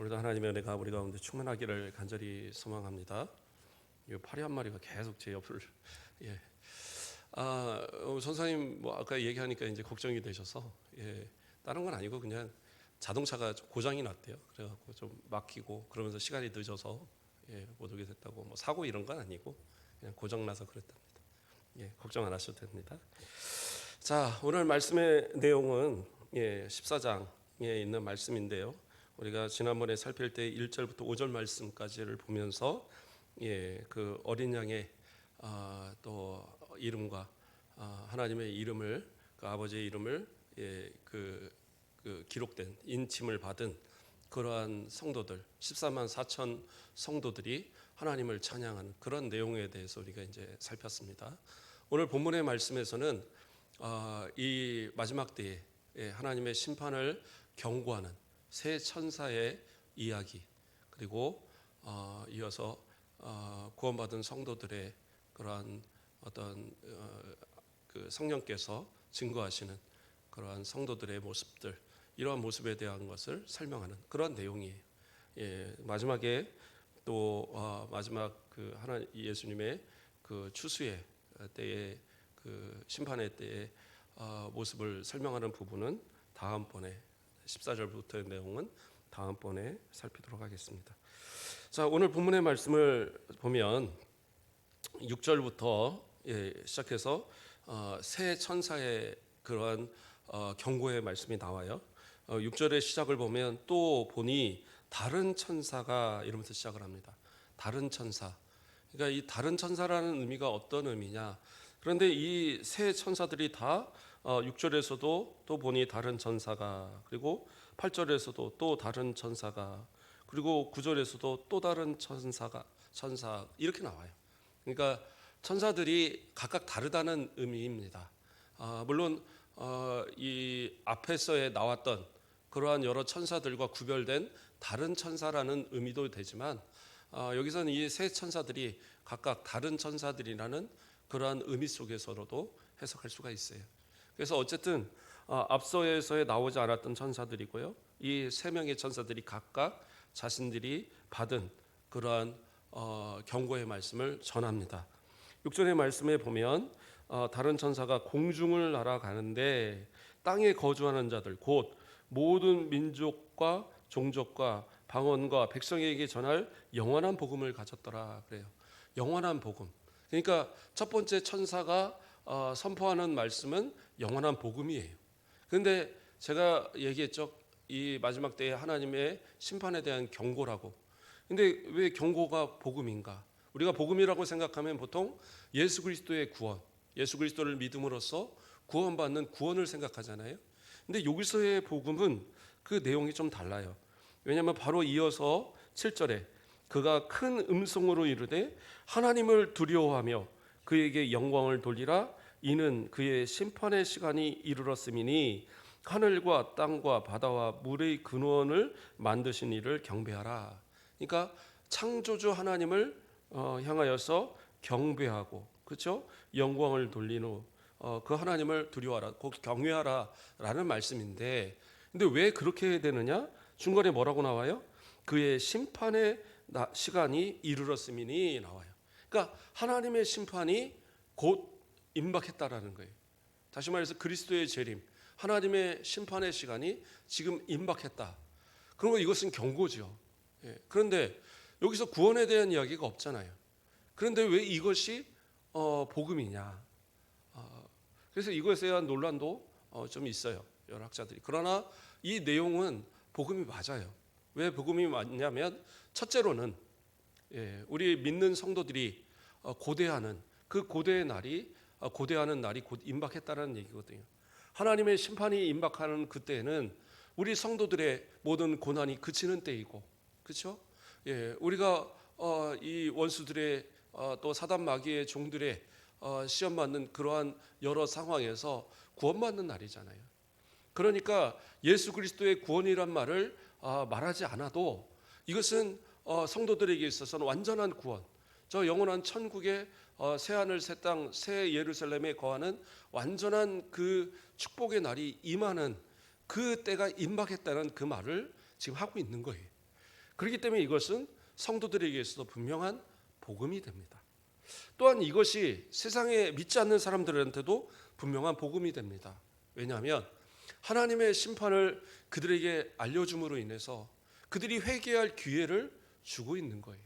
오늘도 하나님의 은혜가 우리 가운데 충만하기를 간절히 소망합니다. 이 파리 한 마리가 계속 제 옆을 예. 선생님 뭐 아까 얘기하니까 이제 걱정이 되셔서 다른 건 아니고 그냥 자동차가 좀 고장이 났대요. 그래갖고 좀 막히고 그러면서 시간이 늦어서 못 오게 됐다고 뭐 사고 이런 건 아니고 그냥 고장 나서 그랬답니다. 걱정 안 하셔도 됩니다. 자, 오늘 말씀의 내용은 14장에 있는 말씀인데요. 우리가 지난번에 살필 때 1절부터 5절 말씀까지를 보면서 그 어린 양의 또 이름과 하나님의 이름을 그 아버지의 이름을 그 기록된 인침을 받은 그러한 성도들 14만 4천 성도들이 하나님을 찬양하는 그런 내용에 대해서 우리가 이제 살폈습니다. 오늘 본문의 말씀에서는 이 마지막 때에 하나님의 심판을 경고하는 새 천사의 이야기, 그리고 이어서 구원받은 성도들의 그러한 어떤 그 성령께서 증거하시는 그러한 성도들의 모습들, 이러한 모습에 대한 것을 설명하는 그런 내용이에요. 마지막에 또 마지막 그 하나 예수님의 그 추수의 때의 그 심판의 때의 모습을 설명하는 부분은 다음번에 14절부터의 내용은 다음번에 살피도록 하겠습니다. 자, 오늘 본문의 말씀을 보면 6절부터 시작해서 새 천사의 그러한 경고의 말씀이 나와요. 6절의 시작을 보면 또 보니 다른 천사가 이러면서 시작을 합니다. 다른 천사. 그러니까 이 다른 천사라는 의미가 어떤 의미냐? 그런데 이 새 천사들이 다 6절에서도 또 보니 다른 천사가, 그리고 8절에서도 또 다른 천사가, 그리고 9절에서도 또 다른 천사 이렇게 나와요. 그러니까 천사들이 각각 다르다는 의미입니다. 물론 이 앞에서에 나왔던 그러한 여러 천사들과 구별된 다른 천사라는 의미도 되지만 여기서는 이 세 천사들이 각각 다른 천사들이라는 그러한 의미 속에서로도 해석할 수가 있어요. 그래서 어쨌든 앞서에서에 나오지 않았던 천사들이고요, 이 세 명의 천사들이 각각 자신들이 받은 그러한 경고의 말씀을 전합니다. 6절의 말씀에 보면 다른 천사가 공중을 날아가는데 땅에 거주하는 자들 곧 모든 민족과 종족과 방언과 백성에게 전할 영원한 복음을 가졌더라 그래요. 영원한 복음. 그러니까 첫 번째 천사가 선포하는 말씀은 영원한 복음이에요. 그런데 제가 얘기했죠. 이 마지막 때에 하나님의 심판에 대한 경고라고. 근데 왜 경고가 복음인가? 우리가 복음이라고 생각하면 보통 예수 그리스도의 구원, 예수 그리스도를 믿음으로써 구원받는 구원을 생각하잖아요. 근데 여기서의 복음은 그 내용이 좀 달라요. 왜냐하면 바로 이어서 7절에 그가 큰 음성으로 이르되 하나님을 두려워하며 그에게 영광을 돌리라. 이는 그의 심판의 시간이 이르렀음이니 하늘과 땅과 바다와 물의 근원을 만드신 이를 경배하라. 그러니까 창조주 하나님을 향하여서 경배하고, 그렇죠? 영광을 돌린 후 그 하나님을 두려워하라, 곧 경외하라라는 말씀인데, 근데 왜 그렇게 해야 되느냐? 중간에 뭐라고 나와요? 그의 심판의 시간이 이르렀음이니 나와요. 그러니까 하나님의 심판이 곧 임박했다라는 거예요. 다시 말해서 그리스도의 재림, 하나님의 심판의 시간이 지금 임박했다. 그러면 이것은 경고죠. 그런데 여기서 구원에 대한 이야기가 없잖아요. 그런데 왜 이것이 복음이냐? 그래서 이것에 대한 논란도 좀 있어요, 여러 학자들이. 그러나 이 내용은 복음이 맞아요. 왜 복음이 맞냐면 첫째로는 우리 믿는 성도들이 고대하는 그 고대의 날이 고대하는 날이 곧 임박했다는 얘기거든요. 하나님의 심판이 임박하는 그때는 우리 성도들의 모든 고난이 그치는 때이고, 그렇죠? 우리가 이 원수들의 또 사단 마귀의 종들의 시험 받는 그러한 여러 상황에서 구원받는 날이잖아요. 그러니까 예수 그리스도의 구원이란 말을 말하지 않아도 이것은 성도들에게 있어서는 완전한 구원, 저 영원한 천국의 새하늘 새 땅 새 예루살렘에 거하는 완전한 그 축복의 날이 임하는 그 때가 임박했다는 그 말을 지금 하고 있는 거예요. 그렇기 때문에 이것은 성도들에게서도 분명한 복음이 됩니다. 또한 이것이 세상에 믿지 않는 사람들한테도 분명한 복음이 됩니다. 왜냐하면 하나님의 심판을 그들에게 알려줌으로 인해서 그들이 회개할 기회를 주고 있는 거예요.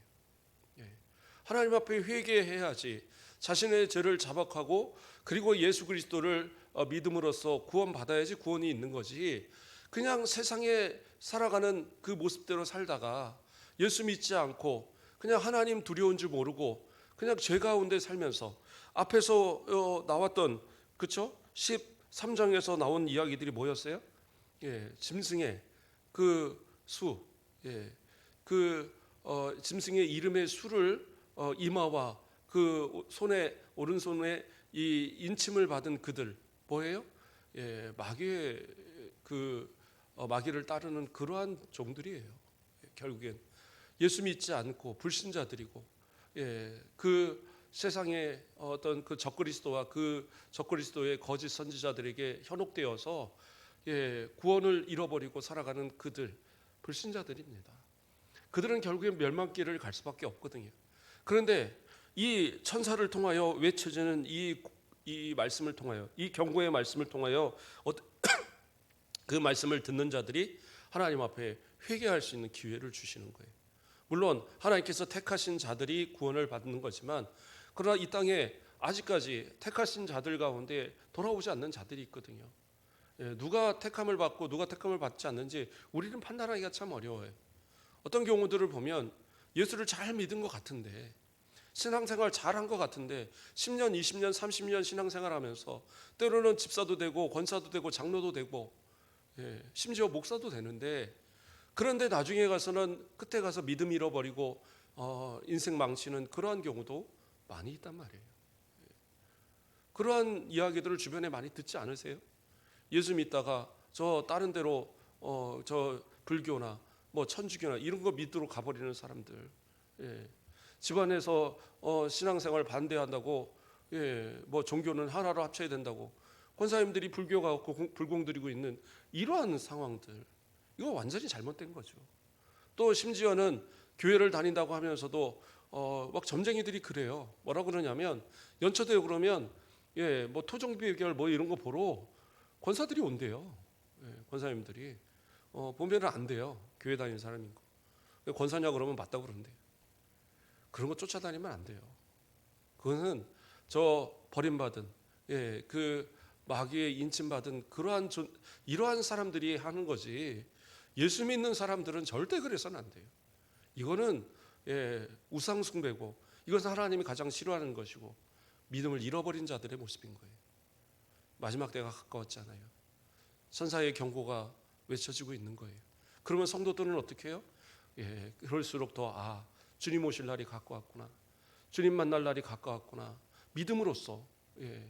하나님 앞에 회개해야지 자신의 죄를 자박하고 그리고 예수 그리스도를 믿음으로써 구원받아야지 구원이 있는 거지, 그냥 세상에 살아가는 그 모습대로 살다가 예수 믿지 않고 그냥 하나님 두려운 줄 모르고 그냥 죄 가운데 살면서 앞에서 나왔던, 그렇죠? 13장에서 나온 이야기들이 뭐였어요? 짐승의 그 수, 짐승의 이름의 수를 이마와 그 손에, 오른손에 이 인침을 받은 그들 뭐예요? 마귀의 마귀를 따르는 그러한 종들이에요. 결국엔 예수 믿지 않고 불신자들이고, 그 세상의 어떤 그 적그리스도와 그 적그리스도의 거짓 선지자들에게 현혹되어서 구원을 잃어버리고 살아가는 그들, 불신자들입니다. 그들은 결국엔 멸망길을 갈 수밖에 없거든요. 그런데 이 천사를 통하여 외쳐지는 이 말씀을 통하여, 이 경고의 말씀을 통하여 그 말씀을 듣는 자들이 하나님 앞에 회개할 수 있는 기회를 주시는 거예요. 물론 하나님께서 택하신 자들이 구원을 받는 거지만, 그러나 이 땅에 아직까지 택하신 자들 가운데 돌아오지 않는 자들이 있거든요. 누가 택함을 받고 누가 택함을 받지 않는지 우리는 판단하기가 참 어려워요. 어떤 경우들을 보면 예수를 잘 믿은 것 같은데, 신앙생활 잘한 것 같은데 10년, 20년, 30년 신앙생활하면서 때로는 집사도 되고 권사도 되고 장로도 되고 심지어 목사도 되는데, 그런데 나중에 가서는 끝에 가서 믿음 잃어버리고 인생 망치는 그러한 경우도 많이 있단 말이에요. 그러한 이야기들을 주변에 많이 듣지 않으세요? 예수 믿다가 저 다른 데로 저 불교나 뭐 천주교나 이런 거 믿도록 가버리는 사람들, 집안에서 신앙생활 반대한다고, 뭐 종교는 하나로 합쳐야 된다고 권사님들이 불교 가고 불공 드리고 있는 이러한 상황들, 이거 완전히 잘못된 거죠. 또 심지어는 교회를 다닌다고 하면서도 막 점쟁이들이 그래요. 뭐라고 그러냐면 연초되고 그러면 뭐 토종비결 뭐 이런 거 보러 권사들이 온대요. 권사님들이 보면은 안 돼요. 교회 다니는 사람인 거. 권사냐 그러면 맞다고 그러는데요. 그런 거 쫓아다니면 안 돼요. 그거는 저 버림받은, 그 마귀의 인침받은 이러한 사람들이 하는 거지, 예수 믿는 사람들은 절대 그래서는 안 돼요. 이거는 우상 숭배고, 이것은 하나님이 가장 싫어하는 것이고 믿음을 잃어버린 자들의 모습인 거예요. 마지막 때가 가까웠잖아요. 선사의 경고가 외쳐지고 있는 거예요. 그러면 성도들은 어떻게 해요? 그럴수록 더 주님 오실 날이 가까웠구나, 주님 만날 날이 가까웠구나, 믿음으로써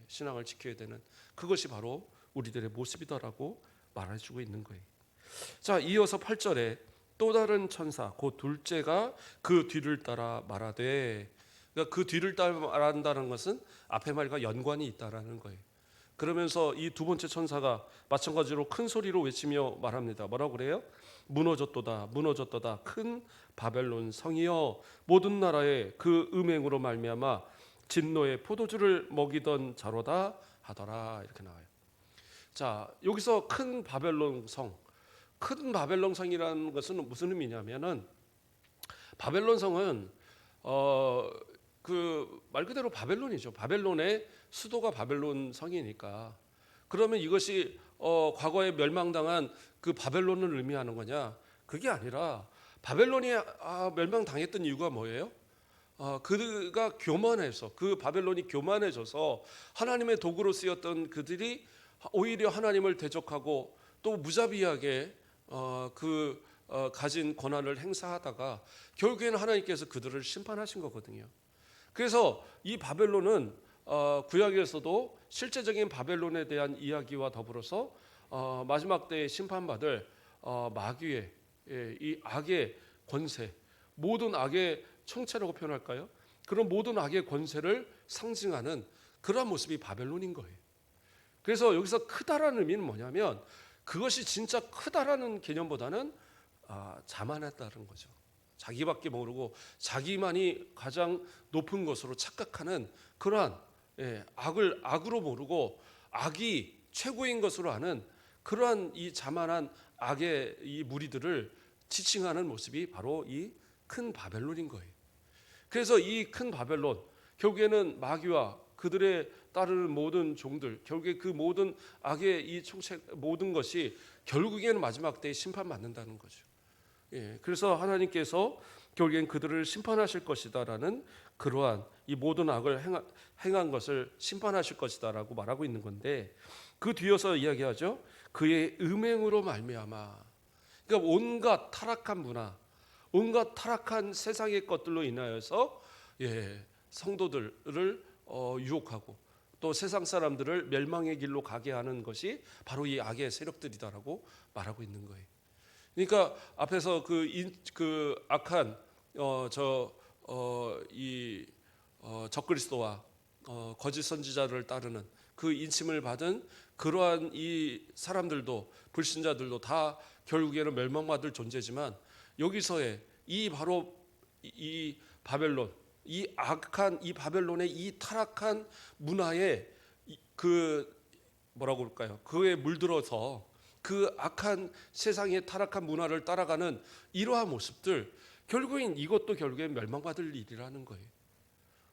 신앙을 지켜야 되는, 그것이 바로 우리들의 모습이다라고 말해주고 있는 거예요. 자, 이어서 8절에 또 다른 천사 곧 둘째가 그 뒤를 따라 말하되, 그러니까 그 뒤를 따라 말한다는 것은 앞에 말과 연관이 있다라는 거예요. 그러면서 이 두 번째 천사가 마찬가지로 큰 소리로 외치며 말합니다. 뭐라고 그래요? 무너졌도다, 무너졌도다, 큰 바벨론 성이여, 모든 나라에 그 음행으로 말미암아 진노의 포도주를 먹이던 자로다 하더라, 이렇게 나와요. 자, 여기서 큰 바벨론 성, 큰 바벨론 성이라는 것은 무슨 의미냐면은, 바벨론 성은 그 말 그대로 바벨론이죠. 바벨론의 수도가 바벨론 성이니까. 그러면 이것이 과거에 멸망당한 그 바벨론을 의미하는 거냐? 그게 아니라 바벨론이 멸망당했던 이유가 뭐예요? 그가 교만해서, 그 바벨론이 교만해져서 하나님의 도구로 쓰였던 그들이 오히려 하나님을 대적하고 또 무자비하게 가진 권한을 행사하다가 결국에는 하나님께서 그들을 심판하신 거거든요. 그래서 이 바벨론은 구약에서도 실제적인 바벨론에 대한 이야기와 더불어서 마지막 때에 심판받을 마귀의 이 악의 권세, 모든 악의 청체라고 표현할까요? 그런 모든 악의 권세를 상징하는 그러한 모습이 바벨론인 거예요. 그래서 여기서 크다라는 의미는 뭐냐면, 그것이 진짜 크다라는 개념보다는 자만했다는 거죠. 자기밖에 모르고 자기만이 가장 높은 것으로 착각하는 그러한 악을 악으로 모르고 악이 최고인 것으로 아는 그러한 이 자만한 악의 이 무리들을 지칭하는 모습이 바로 이 큰 바벨론인 거예요. 그래서 이 큰 바벨론 결국에는 마귀와 그들의 따르는 모든 종들, 결국에 그 모든 악의 이 총책 모든 것이 결국에는 마지막 때에 심판받는다는 거죠. 그래서 하나님께서 결국엔 그들을 심판하실 것이다라는 그러한 이 모든 악을 행한 것을 심판하실 것이다라고 말하고 있는 건데, 그 뒤에서 이야기하죠. 그의 음행으로 말미암아. 그러니까 온갖 타락한 문화, 온갖 타락한 세상의 것들로 인하여서 성도들을 유혹하고 또 세상 사람들을 멸망의 길로 가게 하는 것이 바로 이 악의 세력들이다라고 말하고 있는 거예요. 그러니까 앞에서 그 악한 적그리스도와 거짓 선지자를 따르는 그 인침을 받은 그러한 이 사람들도, 불신자들도 다 결국에는 멸망받을 존재지만, 여기서의 이 바로 이 바벨론, 이 악한 이 바벨론의 이 타락한 문화에 그 뭐라고 할까요? 그에 물들어서 그 악한 세상의 타락한 문화를 따라가는 이러한 모습들, 결국엔 이것도 결국엔 멸망받을 일이라는 거예요.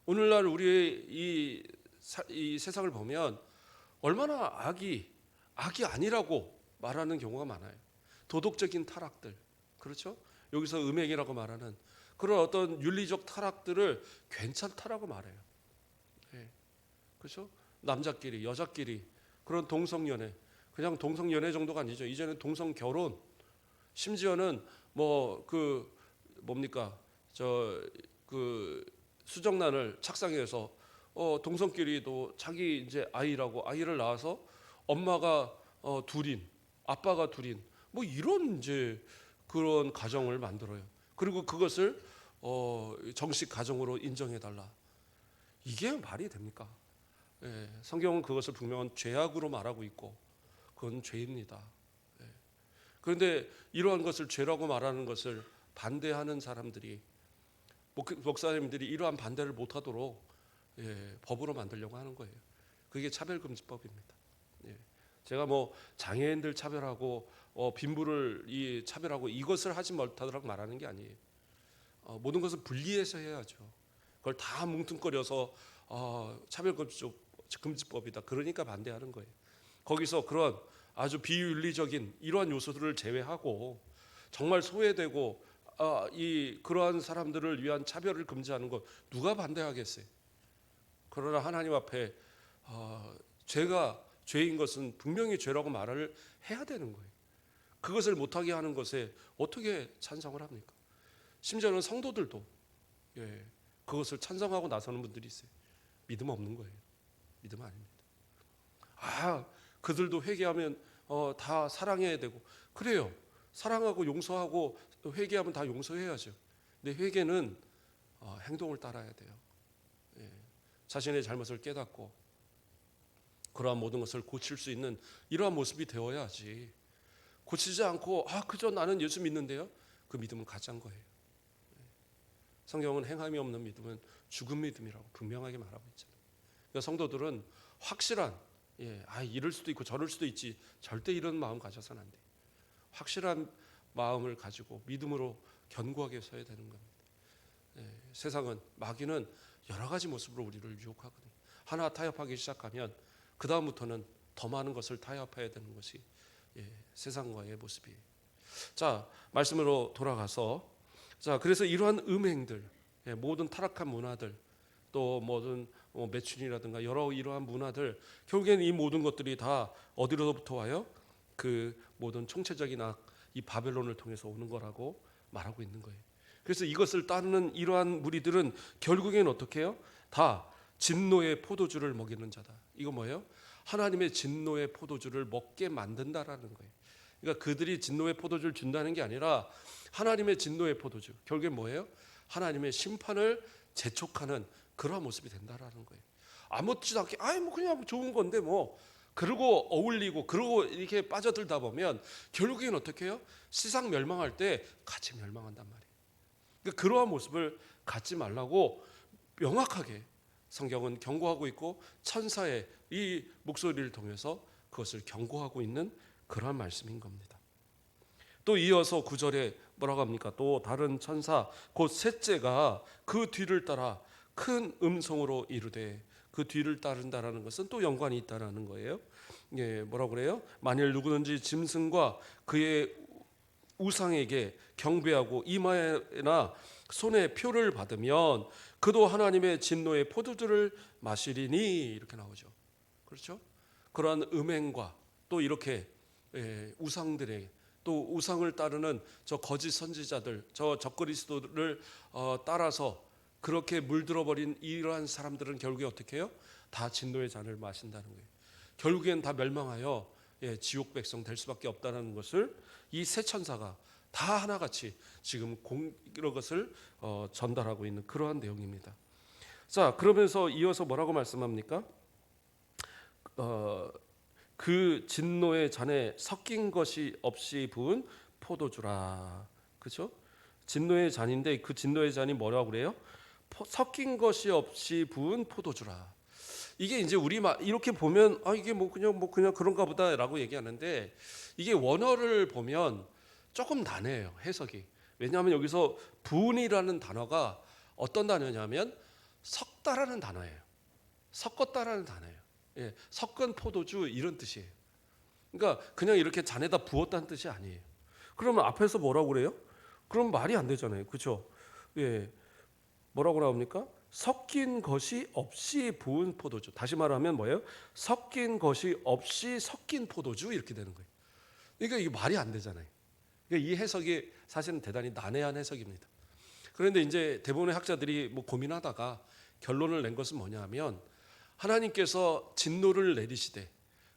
오늘날 우리의 이 세상을 보면 얼마나 악이 아니라고 말하는 경우가 많아요. 도덕적인 타락들, 그렇죠? 여기서 음행이라고 말하는 그런 어떤 윤리적 타락들을 괜찮다라고 말해요. 그렇죠? 남자끼리, 여자끼리 그런 동성연애, 그냥 동성연애 정도가 아니죠. 이제는 동성결혼, 심지어는 수정란을 착상해서 동성끼리도 자기 이제 아이를 낳아서 엄마가 둘인, 아빠가 둘인, 이런 이제 그런 가정을 만들어요. 그리고 그것을 정식 가정으로 인정해 달라. 이게 말이 됩니까? 성경은 그것을 분명한 죄악으로 말하고 있고 그건 죄입니다. 그런데 이러한 것을 죄라고 말하는 것을 반대하는 사람들이, 목사님들이 이러한 반대를 못하도록 법으로 만들려고 하는 거예요. 그게 차별금지법입니다. 제가 장애인들 차별하고 빈부를 차별하고 이것을 하지 못하도록 말하는 게 아니에요. 모든 것을 분리해서 해야죠. 그걸 다 뭉뚱거려서 차별금지법이다, 그러니까 반대하는 거예요. 거기서 그런 아주 비윤리적인 이러한 요소들을 제외하고 정말 소외되고 그러한 사람들을 위한 차별을 금지하는 것 누가 반대하겠어요? 그러나 하나님 앞에 죄가 죄인 것은 분명히 죄라고 말을 해야 되는 거예요. 그것을 못하게 하는 것에 어떻게 찬성을 합니까? 심지어는 성도들도 그것을 찬성하고 나서는 분들이 있어요. 믿음 없는 거예요. 믿음 아닙니다. 그들도 회개하면 다 사랑해야 되고, 그래요. 사랑하고 용서하고 회개하면 다 용서해야죠. 근데 회개는 행동을 따라야 돼요. 자신의 잘못을 깨닫고 그러한 모든 것을 고칠 수 있는 이러한 모습이 되어야지, 고치지 않고 그저 나는 예수 믿는데요, 그 믿음은 가짜인 거예요. 성경은 행함이 없는 믿음은 죽은 믿음이라고 분명하게 말하고 있잖아요. 그러니까 성도들은 확실한, 이럴 수도 있고 저럴 수도 있지, 절대 이런 마음 가져서는 안 돼요. 확실한 마음을 가지고 믿음으로 견고하게 서야 되는 겁니다. 세상은, 마귀는 여러 가지 모습으로 우리를 유혹하거든요. 하나 타협하기 시작하면 그 다음부터는 더 많은 것을 타협해야 되는 것이 세상과의 모습이에요. 자, 말씀으로 돌아가서, 그래서 이러한 음행들, 모든 타락한 문화들, 또 모든 매춘이라든가 여러 이러한 문화들, 결국에는 이 모든 것들이 다 어디로부터 와요? 그 모든 총체적인 악, 이 바벨론을 통해서 오는 거라고 말하고 있는 거예요. 그래서 이것을 따르는 이러한 무리들은 결국에는 어떻게 해요? 다 진노의 포도주를 먹이는 자다. 이거 뭐예요? 하나님의 진노의 포도주를 먹게 만든다라는 거예요. 그러니까 그들이 진노의 포도주를 준다는 게 아니라 하나님의 진노의 포도주, 결국엔 뭐예요? 하나님의 심판을 재촉하는 그러한 모습이 된다라는 거예요. 아무렇지도 않게 그냥 좋은 건데 그러고 어울리고 그러고 이렇게 빠져들다 보면 결국엔 어떻게 해요? 세상 멸망할 때 같이 멸망한단 말이에요. 그러니까 그러한 모습을 갖지 말라고 명확하게 성경은 경고하고 있고 천사의 이 목소리를 통해서 그것을 경고하고 있는 그러한 말씀인 겁니다. 또 이어서 9절에 뭐라고 합니까? 또 다른 천사 곧 셋째가 그 뒤를 따라 큰 음성으로 이르되, 그 뒤를 따른다라는 것은 또 연관이 있다라는 거예요. 예, 뭐라고 그래요? 만일 누구든지 짐승과 그의 우상에게 경배하고 이마에나 손에 표를 받으면 그도 하나님의 진노의 포도주를 마시리니, 이렇게 나오죠. 그렇죠? 그러한 음행과 또 이렇게 우상들의, 또 우상을 따르는 저 거짓 선지자들, 저 적그리스도를 따라서 그렇게 물들어 버린 이러한 사람들은 결국에 어떻게 해요? 다 진노의 잔을 마신다는 거예요. 결국엔 다 멸망하여 지옥 백성 될 수밖에 없다는 것을 이 세 천사가 다 하나같이 지금 이런 것을 전달하고 있는 그러한 내용입니다. 자, 그러면서 이어서 뭐라고 말씀합니까? 그 진노의 잔에 섞인 것이 없이 부은 포도주라. 그렇죠? 진노의 잔인데 그 진노의 잔이 뭐라고 그래요? 섞인 것이 없이 부은 포도주라. 이게 이제 우리 이렇게 보면 이게 뭐 그냥 그런가 보다라고 얘기하는데, 이게 원어를 보면 조금 난해해요, 해석이. 왜냐하면 여기서 부은이라는 단어가 어떤 단어냐면 섞다라는 단어예요. 섞었다라는 단어예요. 예, 섞은 포도주 이런 뜻이에요. 그러니까 그냥 이렇게 잔에다 부었다는 뜻이 아니에요. 그러면 앞에서 뭐라고 그래요? 그럼 말이 안 되잖아요. 그렇죠? 예. 뭐라고 나옵니까? 섞인 것이 없이 부은 포도주. 다시 말하면 뭐예요? 섞인 것이 없이 섞인 포도주, 이렇게 되는 거예요. 그러니까 이게 말이 안 되잖아요. 그러니까 이 해석이 사실은 대단히 난해한 해석입니다. 그런데 이제 대부분의 학자들이 뭐 고민하다가 결론을 낸 것은 뭐냐면, 하나님께서 진노를 내리시되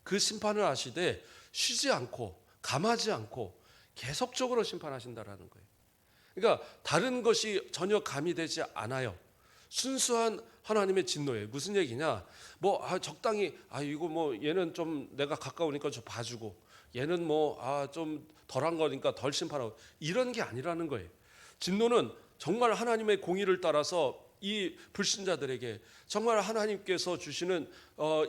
그 심판을 하시되 쉬지 않고 감하지 않고 계속적으로 심판하신다라는 거예요. 그러니까 다른 것이 전혀 가미되지 않아요. 순수한 하나님의 진노예요. 무슨 얘기냐? 뭐 적당히 이거 뭐 얘는 좀 내가 가까우니까 좀 봐주고, 얘는 뭐 좀 덜한 거니까 덜 심판하고, 이런 게 아니라는 거예요. 진노는 정말 하나님의 공의를 따라서 이 불신자들에게 정말 하나님께서 주시는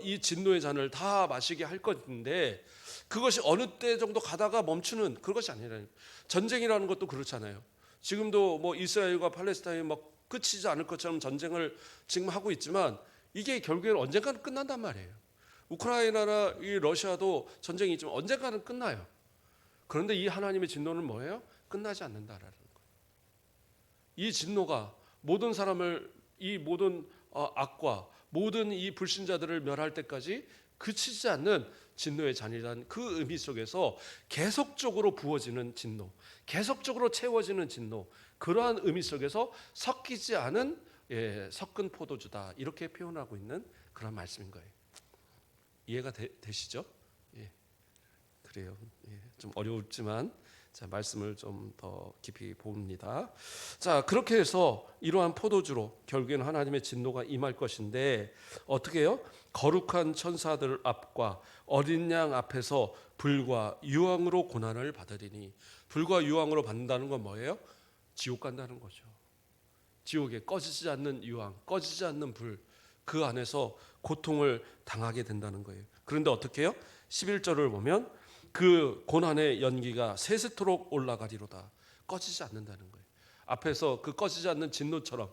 이 진노의 잔을 다 마시게 할 건데, 그것이 어느 때 정도 가다가 멈추는 그것이 아니라는 거예요. 전쟁이라는 것도 그렇잖아요. 지금도 뭐 이스라엘과 팔레스타인이 막 끝이지 않을 것처럼 전쟁을 지금 하고 있지만, 이게 결국에는 언젠가는 끝난단 말이에요. 우크라이나나 이 러시아도 전쟁이 있지만 언젠가는 끝나요. 그런데 이 하나님의 진노는 뭐예요? 끝나지 않는다라는 거예요. 이 진노가 모든 사람을, 이 모든 악과 모든 이 불신자들을 멸할 때까지 그치지 않는 진노의 잔이라는 그 의미 속에서 계속적으로 부어지는 진노, 계속적으로 채워지는 진노, 그러한 의미 속에서 섞이지 않은 섞은 포도주다, 이렇게 표현하고 있는 그런 말씀인 거예요. 이해가 되시죠? 예, 그래요. 예, 좀 어렵지만 자, 말씀을 좀 더 깊이 봅니다. 자, 그렇게 해서 이러한 포도주로 결국에는 하나님의 진노가 임할 것인데, 어떻게 해요? 거룩한 천사들 앞과 어린 양 앞에서 불과 유황으로 고난을 받으리니, 불과 유황으로 받는다는 건 뭐예요? 지옥 간다는 거죠. 지옥에 꺼지지 않는 유황, 꺼지지 않는 불, 그 안에서 고통을 당하게 된다는 거예요. 그런데 어떻게 해요? 11절을 보면 그 고난의 연기가 세세토록 올라가리로다. 꺼지지 않는다는 거예요. 앞에서 그 꺼지지 않는 진노처럼,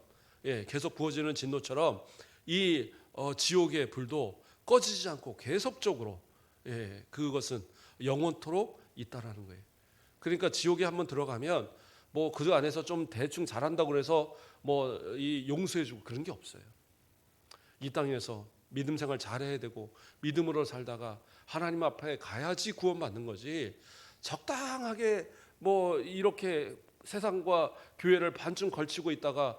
계속 부어지는 진노처럼 이 지옥의 불도 꺼지지 않고 계속적으로, 그것은 영원토록 있다라는 거예요. 그러니까 지옥에 한번 들어가면 뭐 그 안에서 좀 대충 잘한다고 해서 뭐 이 용서해주고 그런 게 없어요. 이 땅에서 믿음 생활 잘해야 되고 믿음으로 살다가 하나님 앞에 가야지 구원받는 거지, 적당하게 뭐 이렇게 세상과 교회를 반쯤 걸치고 있다가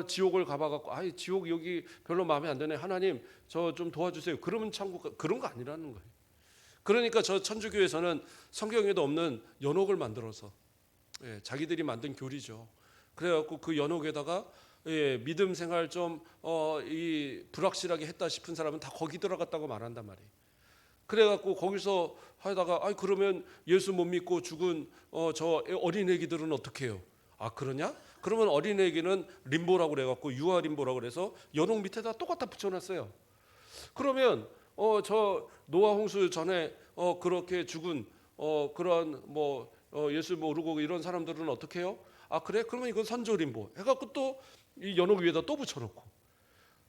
지옥을 가봐갖고 지옥 여기 별로 마음에 안 드네, 하나님 저 좀 도와주세요, 그러면 천국, 그런 거 아니라는 거예요. 그러니까 저 천주교에서는 성경에도 없는 연옥을 만들어서, 자기들이 만든 교리죠. 그래갖고 그 연옥에다가 믿음 생활 좀 이 불확실하게 했다 싶은 사람은 다 거기 들어갔다고 말한단 말이에요. 그래갖고 거기서 하다가 그러면 예수 못 믿고 죽은 저 어린애기들은 어떻게 해요? 그러냐? 그러면 어린애에게는 림보라고 그래갖고 유아 림보라고 그래서 연옥 밑에다 똑같다 붙여놨어요. 그러면 저 노아 홍수 전에 그렇게 죽은 그런 예수 모르고 이런 사람들은 어떻게 해요? 아 그래? 그러면 이건 선조 림보 해갖고 또 이 연옥 위에다 또 붙여놓고,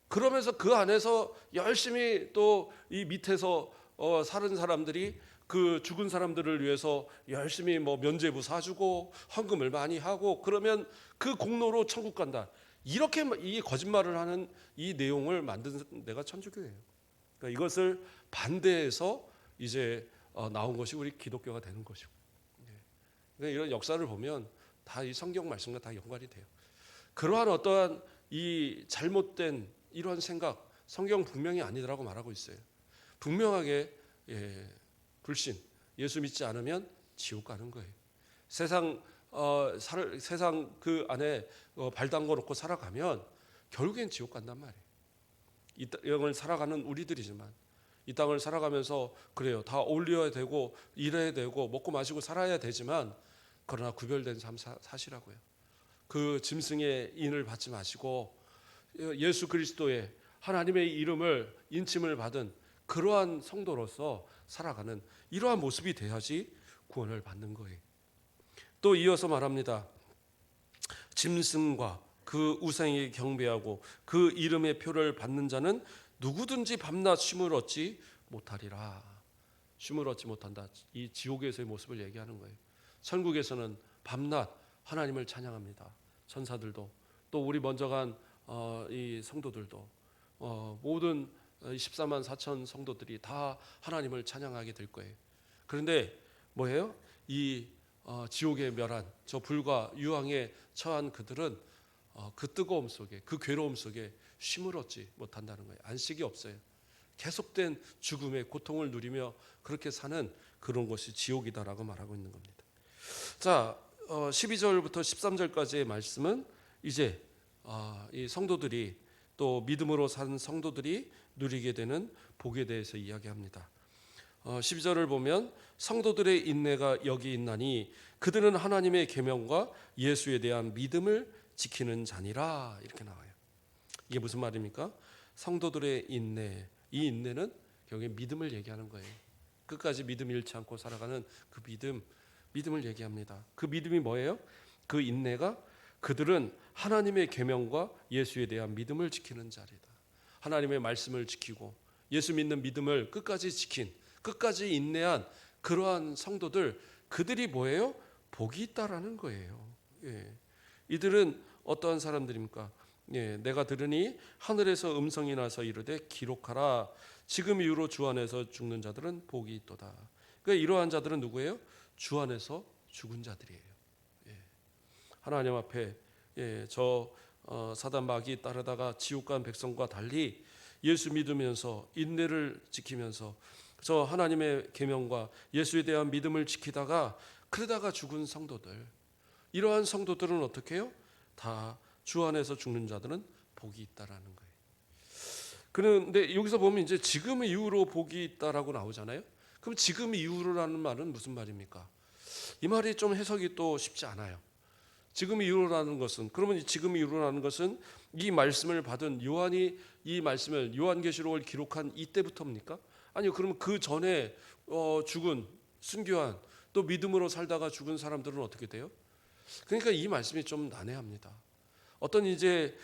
그러면서 그 안에서 열심히 또 이 밑에서 사는 사람들이 그 죽은 사람들을 위해서 열심히 면죄부 사주고 헌금을 많이 하고, 그러면 그 공로로 천국 간다. 이렇게 이 거짓말을 하는 이 내용을 만든 데가 천주교예요. 그러니까 이것을 반대해서 이제 나온 것이 우리 기독교가 되는 것이고, 그러니까 이런 역사를 보면 다 이 성경 말씀과 다 연관이 돼요. 그러한 어떠한 이 잘못된 이러한 생각, 성경 분명히 아니더라고 말하고 있어요. 분명하게 불신, 예수 믿지 않으면 지옥 가는 거예요. 세상 그 안에 발 담궈 놓고 살아가면 결국엔 지옥 간단 말이에요. 이 땅을 살아가는 우리들이지만, 이 땅을 살아가면서 그래요. 다 어울려야 되고 일해야 되고 먹고 마시고 살아야 되지만, 그러나 구별된 삶 사시라고요. 그 짐승의 인을 받지 마시고 예수 그리스도의 하나님의 이름을 인침을 받은 그러한 성도로서 살아가는 이러한 모습이 돼야지 구원을 받는 거예요. 또 이어서 말합니다. 짐승과 그 우상에게 경배하고 그 이름의 표를 받는 자는 누구든지 밤낮 쉼을 얻지 못하리라. 쉼을 얻지 못한다. 이 지옥에서의 모습을 얘기하는 거예요. 천국에서는 밤낮 하나님을 찬양합니다. 천사들도, 또 우리 먼저 간 이 성도들도, 모든 14만 4천 성도들이 다 하나님을 찬양하게 될 거예요. 그런데 뭐예요? 이 지옥에 멸한 저 불과 유황에 처한 그들은 그 뜨거움 속에, 그 괴로움 속에 쉼을 얻지 못한다는 거예요. 안식이 없어요. 계속된 죽음의 고통을 누리며 그렇게 사는 그런 것이 지옥이다라고 말하고 있는 겁니다. 자, 12절부터 13절까지의 말씀은 이제 이 성도들이, 또 믿음으로 산 성도들이 누리게 되는 복에 대해서 이야기합니다. 12절을 보면 성도들의 인내가 여기 있나니 그들은 하나님의 계명과 예수에 대한 믿음을 지키는 자니라, 이렇게 나와요. 이게 무슨 말입니까? 성도들의 인내, 이 인내는 결국에 믿음을 얘기하는 거예요. 끝까지 믿음 잃지 않고 살아가는 그 믿음을 얘기합니다. 그 믿음이 뭐예요? 그 인내가 그들은 하나님의 계명과 예수에 대한 믿음을 지키는 자리다. 하나님의 말씀을 지키고 예수 믿는 믿음을 끝까지 지킨, 끝까지 인내한 그러한 성도들, 그들이 뭐예요? 복이 있다라는 거예요. 이들은 어떠한 사람들입니까? 내가 들으니 하늘에서 음성이 나서 이르되 기록하라. 지금 이후로 주 안에서 죽는 자들은 복이 있도다. 그러니까 이러한 자들은 누구예요? 주 안에서 죽은 자들이에요. 하나님 앞에 저 사단 마귀 따르다가 지옥 간 백성과 달리 예수 믿으면서 인내를 지키면서 저 하나님의 계명과 예수에 대한 믿음을 지키다가 그러다가 죽은 성도들, 이러한 성도들은 어떻게 해요? 다 주 안에서 죽는 자들은 복이 있다라는 거예요. 그런데 여기서 보면 이제 지금 이후로 복이 있다라고 나오잖아요. 그럼 지금 이후로라는 말은 무슨 말입니까? 이 말이 좀 해석이 또 쉽지 않아요. 지금 이후로라는 것은, 그러면 지금 이후로라는 것은 이 말씀을 받은 요한이 이 말씀을 요한계시록을 기록한 이때부터입니까? 아니요. 그러면 그 전에 죽은 순교한, 또 믿음으로 살다가 죽은 사람들은 어떻게 돼요? 그러니까 이 말씀이 좀 난해합니다. 어떤 이제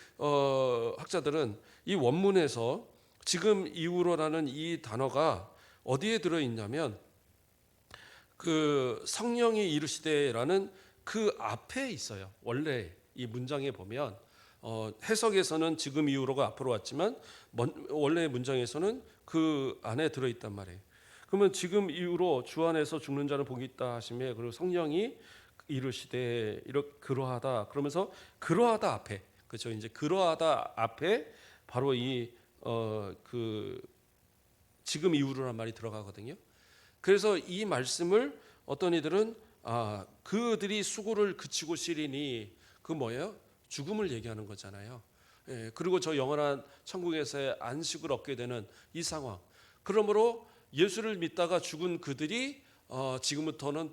학자들은 이 원문에서 지금 이후로라는 이 단어가 어디에 들어 있냐면 그 성령이 이르시되라는 그 앞에 있어요. 원래 이 문장에 보면 해석에서는 지금 이후로가 앞으로 왔지만 원래 문장에서는 그 안에 들어 있단 말이에요. 그러면 지금 이후로 주 안에서 죽는 자는 복이 있다 하시며, 그리고 성령이 이르시되 이렇게 그러하다, 그러면서 그러하다 앞에, 그렇죠? 이제 그러하다 앞에 바로 이 그 지금 이후로란 말이 들어가거든요. 그래서 이 말씀을 어떤 이들은 그들이 수고를 그치고 시리니, 그 뭐예요? 죽음을 얘기하는 거잖아요. 그리고 저 영원한 천국에서의 안식을 얻게 되는 이 상황. 그러므로 예수를 믿다가 죽은 그들이 지금부터는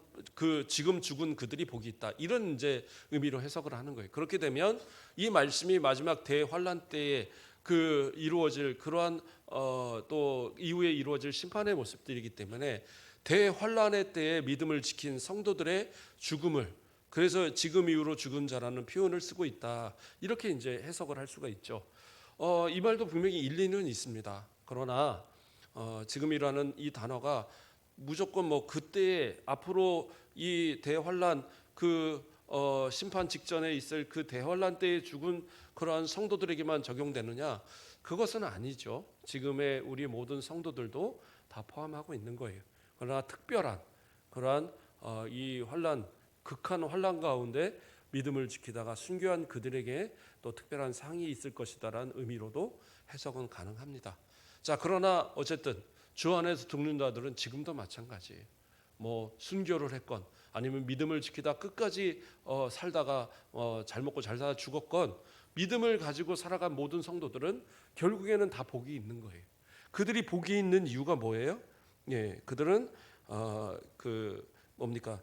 지금 죽은 그들이 복이 있다. 이런 이제 의미로 해석을 하는 거예요. 그렇게 되면 이 말씀이 마지막 대환란 때에 이루어질 그러한 또 이후에 이루어질 심판의 모습들이기 때문에 대환란의 때에 믿음을 지킨 성도들의 죽음을, 그래서 지금 이후로 죽은 자라는 표현을 쓰고 있다. 이렇게 이제 해석을 할 수가 있죠. 이 말도 분명히 일리는 있습니다. 그러나 지금이라는 이 단어가 무조건 뭐 그때에 앞으로 이 대환란 심판 직전에 있을 그 대환란 때에 죽은 그러한 성도들에게만 적용되느냐? 그것은 아니죠. 지금의 우리 모든 성도들도 다 포함하고 있는 거예요. 그러나 특별한 그러한 이 환란, 극한 환란 가운데 믿음을 지키다가 순교한 그들에게 또 특별한 상이 있을 것이다라는 의미로도 해석은 가능합니다. 자, 그러나 어쨌든 주 안에서 죽는 자들은 지금도 마찬가지예요. 뭐 순교를 했건 아니면 믿음을 지키다 끝까지 살다가 잘 먹고 잘 살다 죽었건 믿음을 가지고 살아간 모든 성도들은 결국에는 다 복이 있는 거예요. 그들이 복이 있는 이유가 뭐예요? 예, 그들은 뭡니까?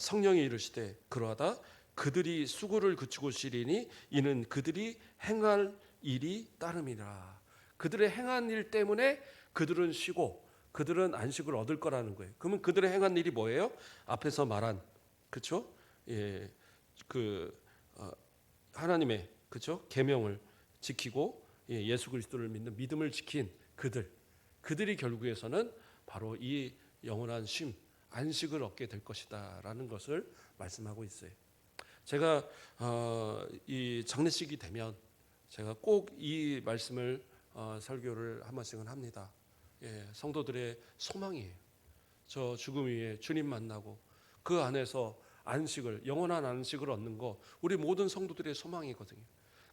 성령이 이르시되 그러하다 그들이 수고를 그치고 쉬리니 이는 그들이 행할 일이 따름이라. 그들의 행한 일 때문에 그들은 쉬고 그들은 안식을 얻을 거라는 거예요. 그러면 그들의 행한 일이 뭐예요? 앞에서 말한, 그렇죠? 예, 하나님의, 그렇죠? 계명을 지키고 예수 그리스도를 믿는 믿음을 지킨 그들이 결국에서는 바로 이 영원한 쉼, 안식을 얻게 될 것이다라는 것을 말씀하고 있어요. 제가 이 장례식이 되면 제가 꼭 이 말씀을 설교를 한 번씩은 합니다. 예, 성도들의 소망이에요. 저 죽음 위에 주님 만나고 그 안에서 안식을, 영원한 안식을 얻는 거 우리 모든 성도들의 소망이거든요.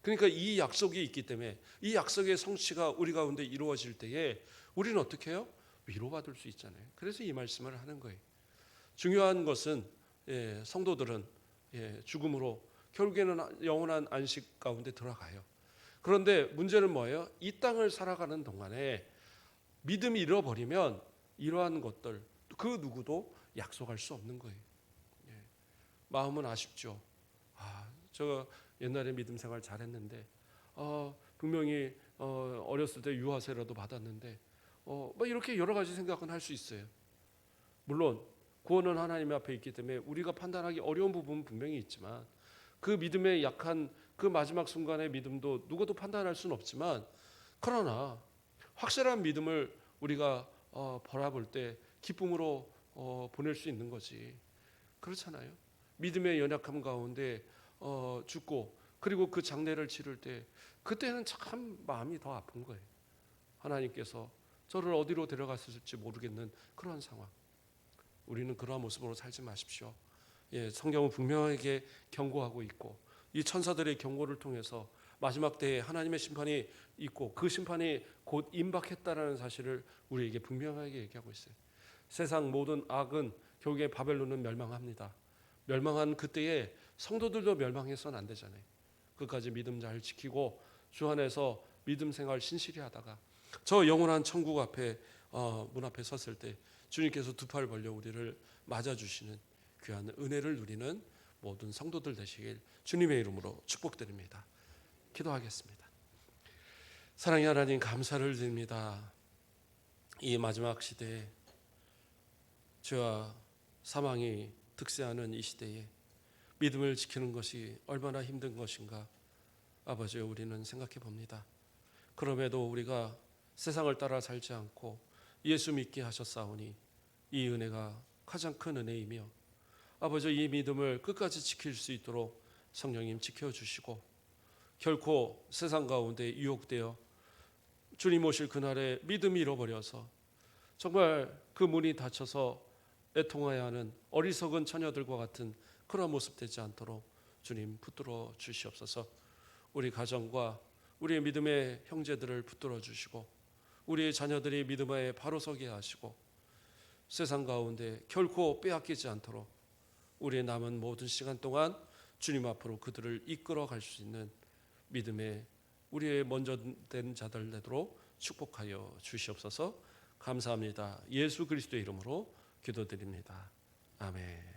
그러니까 이 약속이 있기 때문에 이 약속의 성취가 우리 가운데 이루어질 때에 우리는 어떻게 해요? 위로받을 수 있잖아요. 그래서 이 말씀을 하는 거예요. 중요한 것은 성도들은 죽음으로 결국에는 영원한 안식 가운데 들어가요. 그런데 문제는 뭐예요? 이 땅을 살아가는 동안에 믿음이 잃어버리면 이러한 것들 그 누구도 약속할 수 없는 거예요. 마음은 아쉽죠. 저 옛날에 믿음 생활 잘했는데 분명히 어렸을 때 유아세라도 받았는데 뭐 이렇게 여러 가지 생각은 할 수 있어요. 물론 구원은 하나님 앞에 있기 때문에 우리가 판단하기 어려운 부분은 분명히 있지만 그 믿음의 약한 그 마지막 순간의 믿음도 누구도 판단할 수는 없지만 그러나 확실한 믿음을 우리가 바라볼 때 기쁨으로 보낼 수 있는 거지. 그렇잖아요. 믿음의 연약함 가운데 죽고 그리고 그 장례를 치를 때 그때는 참 마음이 더 아픈 거예요. 하나님께서 저를 어디로 데려갔을지 모르겠는 그런 상황. 우리는 그러한 모습으로 살지 마십시오. 성경은 분명하게 경고하고 있고 이 천사들의 경고를 통해서 마지막 때에 하나님의 심판이 있고 그 심판이 곧 임박했다라는 사실을 우리에게 분명하게 얘기하고 있어요. 세상 모든 악은 결국에 바벨론은 멸망합니다. 멸망한 그때에 성도들도 멸망해서는 안 되잖아요. 끝까지 믿음 잘 지키고 주 안에서 믿음 생활 신실히 하다가 저 영원한 천국 앞에 문 앞에 섰을 때 주님께서 두 팔 벌려 우리를 맞아주시는 귀한 은혜를 누리는 모든 성도들 되시길 주님의 이름으로 축복드립니다. 기도하겠습니다. 사랑의 하나님 감사를 드립니다. 이 마지막 시대에 죄와 사망이 득세하는 이 시대에 믿음을 지키는 것이 얼마나 힘든 것인가 아버지 우리는 생각해 봅니다. 그럼에도 우리가 세상을 따라 살지 않고 예수 믿게 하셨사오니 이 은혜가 가장 큰 은혜이며 아버지 이 믿음을 끝까지 지킬 수 있도록 성령님 지켜주시고 결코 세상 가운데 유혹되어 주님 오실 그날에 믿음이 잃어버려서 정말 그 문이 닫혀서 애통해야 하는 어리석은 처녀들과 같은 그런 모습 되지 않도록 주님 붙들어 주시옵소서. 우리 가정과 우리의 믿음의 형제들을 붙들어 주시고 우리의 자녀들이 믿음에 바로 서게 하시고 세상 가운데 결코 빼앗기지 않도록 우리의 남은 모든 시간 동안 주님 앞으로 그들을 이끌어 갈 수 있는 믿음의 우리의 먼저 된 자들 되도록 축복하여 주시옵소서. 감사합니다. 예수 그리스도의 이름으로 기도드립니다. 아멘.